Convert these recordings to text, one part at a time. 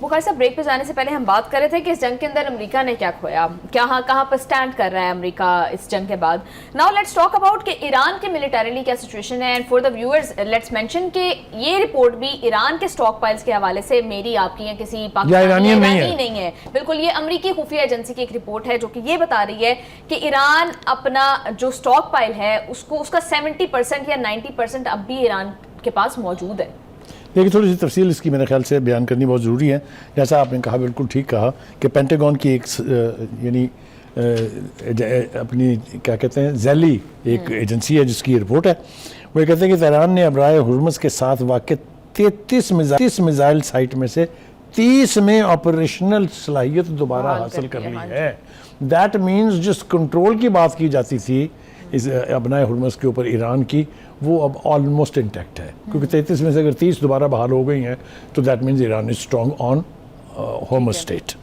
بخاری صاحب بریک پہ جانے سے پہلے ہم بات کر رہے تھے کہ اس جنگ کے اندر امریکہ نے کیا کھویا، کہاں پر سٹینڈ کر رہا ہے امریکہ اس جنگ کے بعد. ناؤ لیٹس ٹاک اباؤٹ کہ ایران کے ملیٹریلی کیا سچویشن ہے. And for the viewers let's mention کہ یہ رپورٹ بھی ایران کے سٹاک پائلز کے حوالے سے میری آپ کی یا کسی پاکستانی نہیں ہے، بالکل یہ امریکی خفیہ ایجنسی کی ایک رپورٹ ہے جو کہ یہ بتا رہی ہے کہ ایران اپنا جو سٹاک پائل ہے اس کا 70% یا 90% اب بھی ایران کے پاس موجود ہے. لیکن تھوڑی سی تفصیل اس کی میرے خیال سے بیان کرنی بہت ضروری ہے. جیسا آپ نے کہا بالکل ٹھیک کہا کہ پینٹاگون کی ایک یعنی اپنی کیا کہتے ہیں ذیلی ایک ایجنسی ہے جس کی رپورٹ ہے. وہ یہ کہتے ہیں کہ ایران نے ابرائے ہرمز کے ساتھ واقع 33 میزائل سائٹ میں سے 30 میں آپریشنل صلاحیت دوبارہ حاصل کر لی ہے. دیٹ مینز جس کنٹرول کی بات کی جاتی تھی اس ابنائے ہرمز کے اوپر ایران کی، وہ اب آلموسٹ انٹیکٹ ہے، کیونکہ 33 میں سے اگر 30 دوبارہ بحال ہو گئی ہیں تو that means Iran is strong on Hormuz strait.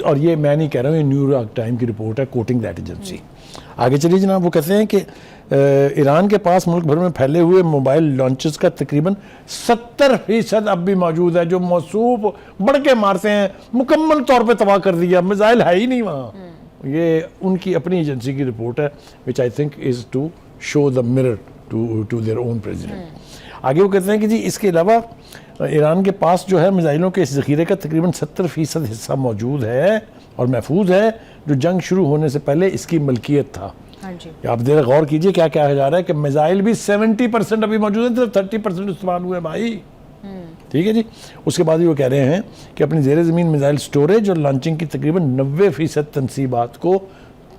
اور یہ میں نہیں کہہ رہا ہوں، یہ نیو یارک ٹائم کی رپورٹ ہے کوٹنگ دیٹ ایجنسی. آگے چلیے جناب. وہ کہتے ہیں کہ ایران کے پاس ملک بھر میں پھیلے ہوئے موبائل لانچز کا تقریباً 70% اب بھی موجود ہے، جو موصوف بڑھ کے مارتے ہیں، مکمل طور پہ تباہ کر دیا، میزائل ہے ہی نہیں وہاں. یہ ان کی اپنی ایجنسی کی رپورٹ ہے which I think is to show the mirror to their own president. آگے وہ کہتے ہیں کہ جی اس کے علاوہ ایران کے پاس جو ہے میزائلوں کے اس ذخیرے کا تقریباً 70% حصہ موجود ہے اور محفوظ ہے، جو جنگ شروع ہونے سے پہلے اس کی ملکیت تھا. آپ ذرا غور کیجئے کیا کہا جا رہا ہے کہ میزائل بھی 70% ابھی موجود ہیں، 30% استعمال ہوئے بھائی. ٹھیک ہے جی. اس کے بعد وہ کہہ رہے ہیں کہ اپنی زیر زمین میزائل سٹوریج اور لانچنگ کی تقریباً 90% تنصیبات کو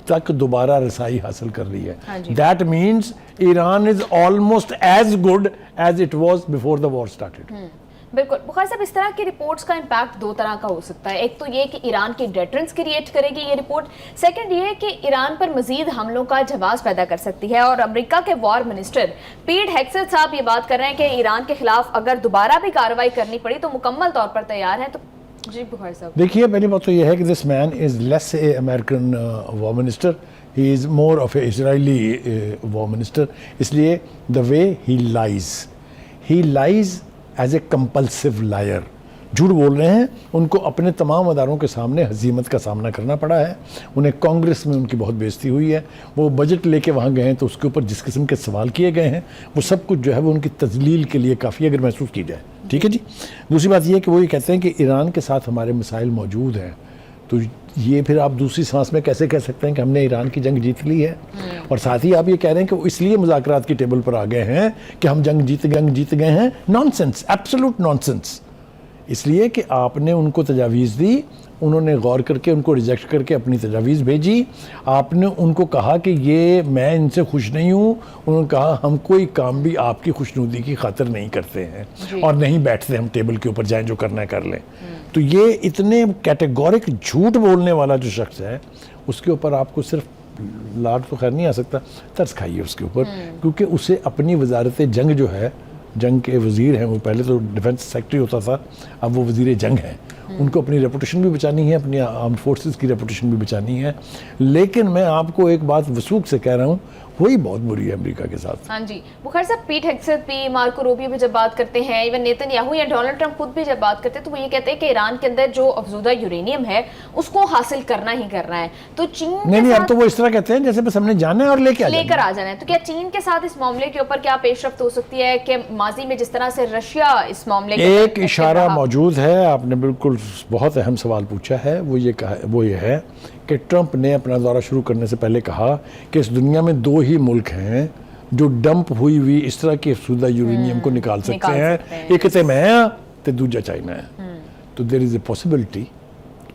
تک دوبارہ رسائی حاصل کر لی ہے. That means Iran is almost as good as it was before the war started. بالکل. بخاری صاحب اس طرح کی رپورٹس کا امپیکٹ دو طرح کا ہو سکتا ہے. ایک تو یہ کہ ایران کی ڈیٹرنس کریٹ کرے گی یہ رپورٹ. سیکنڈ یہ کہ ایران پر مزید حملوں کا جواز پیدا کر سکتی ہے. اور امریکہ کے وار منسٹر پیٹ ہیگسیت صاحب یہ بات کر رہے ہیں کہ ایران کے خلاف اگر دوبارہ بھی کارروائی کرنی پڑی تو مکمل طور پر تیار ہیں. تو جی بخاری صاحب دیکھیے پہلی بات تو یہ ہے کہ this man is less a American war minister, he is more of a Israeli war minister. اس لیے the way he lies as a compulsive liar, جھوٹ بول رہے ہیں. ان کو اپنے تمام اداروں کے سامنے ہزیمت کا سامنا کرنا پڑا ہے. انہیں کانگریس میں ان کی بہت بےزتی ہوئی ہے. وہ بجٹ لے کے وہاں گئے ہیں تو اس کے اوپر جس قسم کے سوال کیے گئے ہیں وہ سب کچھ جو ہے وہ ان کی تذلیل کے لیے کافی اگر محسوس کی جائے. ٹھیک ہے جی. دوسری بات یہ ہے کہ وہ یہ کہتے ہیں کہ ایران کے ساتھ ہمارے مسائل موجود ہیں، تو یہ پھر آپ دوسری سانس میں کیسے کہہ سکتے ہیں کہ ہم نے ایران کی جنگ جیت لی ہے؟ اور ساتھ ہی آپ یہ کہہ رہے ہیں کہ وہ اس لیے مذاکرات کی ٹیبل پر آ گئے ہیں کہ ہم جنگ جیت گئے ہیں. Nonsense, absolute nonsense. اس لیے کہ آپ نے ان کو تجاویز دی، انہوں نے غور کر کے ان کو ریجیکٹ کر کے اپنی تجاویز بھیجی. آپ نے ان کو کہا کہ یہ میں ان سے خوش نہیں ہوں، انہوں نے کہا ہم کوئی کام بھی آپ کی خوشنودی کی خاطر نہیں کرتے ہیں اور نہیں بیٹھتے ہم ٹیبل کے اوپر، جائیں جو کرنا ہے کر لیں. تو یہ اتنے کیٹیگورک جھوٹ بولنے والا جو شخص ہے اس کے اوپر آپ کو صرف لاڈ تو خیر نہیں آ سکتا، ترس کھائیے اس کے اوپر. کیونکہ اسے اپنی وزارت جنگ جو ہے، جنگ کے وزیر ہیں وہ، پہلے تو ڈیفنس سیکٹری ہوتا تھا، اب وہ وزیر جنگ ہیں. ان کو اپنی ریپوٹیشن بھی بچانی ہے، اپنی آرمڈ فورسز کی ریپوٹیشن بھی بچانی ہے. لیکن میں آپ کو ایک بات وثوق سے کہہ رہا ہوں، وہی بہت بری ہے امریکہ کے ساتھ. ہاں جی بخاری صاحب. پیٹ ہیگسیت بھی، مارکو روبیو بھی جب بات کرتے ہیں، ایون نیتن یاہو یا ڈونلڈ ٹرمپ خود بھی جب بات کرتے ہیں تو وہ یہ کہتے ہیں کہ ایران کے اندر جو افزودہ یورینیم ہے اس کو حاصل کرنا ہی کرنا ہے. تو چین نہیں اب تو وہ اس طرح کہتے ہیں جیسے بس ہم نے جانا ہے اور لے کر آ جانا ہے. تو کیا چین کے ساتھ اس معاملے کے اوپر کیا پیش رفت ہو سکتی ہے کہ ماضی میں جس طرح سے رشیا اس معاملے کے ایک اشارہ موجود ہے؟ آپ نے بالکل بہت اہم سوال پوچھا ہے. وہ یہ ہے کہ ٹرمپ نے اپنا دورہ شروع کرنے سے پہلے کہا کہ اس دنیا میں 2 ہی ملک ہیں جو ڈمپ ہوئی اس طرح کی افزودہ یورینیم کو نکال سکتے ہیں. ایک تے میں تے دوجا چائنا ہے. تو there is a possibility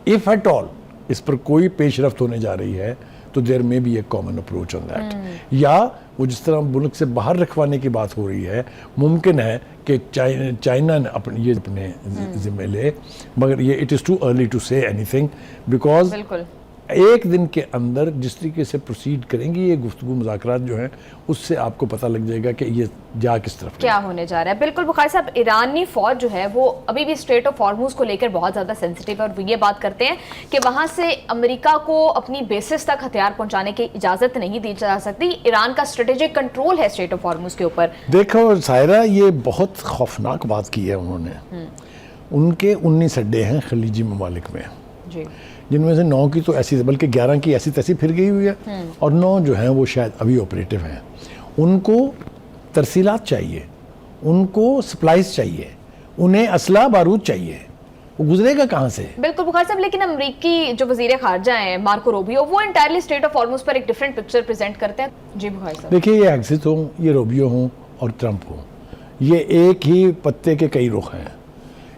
of at all اس پر کوئی پیش رفت ہونے جا رہی ہے تو دیر میں بھی ایک کامن اپروچ آن دیٹ. یا وہ جس طرح ملک سے باہر رکھوانے کی بات ہو رہی ہے، ممکن ہے کہ چائنا نے اپنے ذمہ لے، مگر یہ it is to early to سے اینی تھنگ، بیکاز ایک دن کے اندر جس طریقے سے پروسیڈ کریں گی یہ گفتگو مذاکرات جو ہیں اس سے آپ کو پتہ لگ جائے گا کہ یہ جا کس طرف کیا ہونے جا رہا ہے. بالکل بخاری صاحب. ایرانی فوج جو ہے وہ ابھی بھی اسٹریٹ آف ہارموز کو لے کر بہت زیادہ سینسٹیو ہے اور وہ یہ بات کرتے ہیں کہ وہاں سے امریکہ کو اپنی بیسز تک ہتھیار پہنچانے کی اجازت نہیں دی جا سکتی. ایران کا اسٹریٹجک کنٹرول ہے اسٹریٹ آف ہارموز کے اوپر. دیکھو سائرہ، یہ بہت خوفناک بات کی ہے انہوں نے. ان کے 19 اڈے ہیں خلیجی ممالک میں، جی جن میں سے 9 کی تو ایسی بلکہ 11 کی ایسی تیسی پھر گئی ہوئی ہے، اور 9 جو ہیں وہ شاید ابھی آپریٹو ہیں. ان کو ترسیلات چاہیے، ان کو سپلائز چاہیے، انہیں اسلحہ بارود چاہیے، وہ گزرے گا کہاں سے؟ بالکل بخار صاحب، لیکن امریکی جو وزیر خارجہ ہیں مارکو روبیو، وہ انٹائرلی اسٹیٹ آف ہارموز پر ایک ڈیفرنٹ پکچر پریزنٹ کرتے ہیں. جی بخار صاحب. دیکھیے یہ ایگزٹ ہوں، یہ روبیو ہوں اور ٹرمپ ہوں، یہ ایک ہی پتے کے کئی رخ ہیں.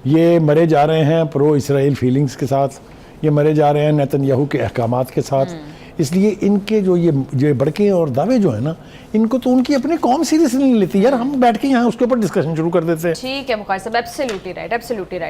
یہ مرے جا رہے ہیں پرو اسرائیل فیلنگز کے ساتھ، یہ مرے جا رہے ہیں نیتن یاہو کے احکامات کے ساتھ. اس لیے ان کے جو بڑکے اور دعوے جو ہیں نا، ان کو تو ان کی اپنی قوم سیریس نہیں لیتی. یار ہم بیٹھ کے یہاں اس کے اوپر ڈسکشن شروع کر دیتے ہیں. ٹھیک ہے بخار صاحب، ایبسلیوٹلی رائٹ، ایبسلیوٹلی رائٹ.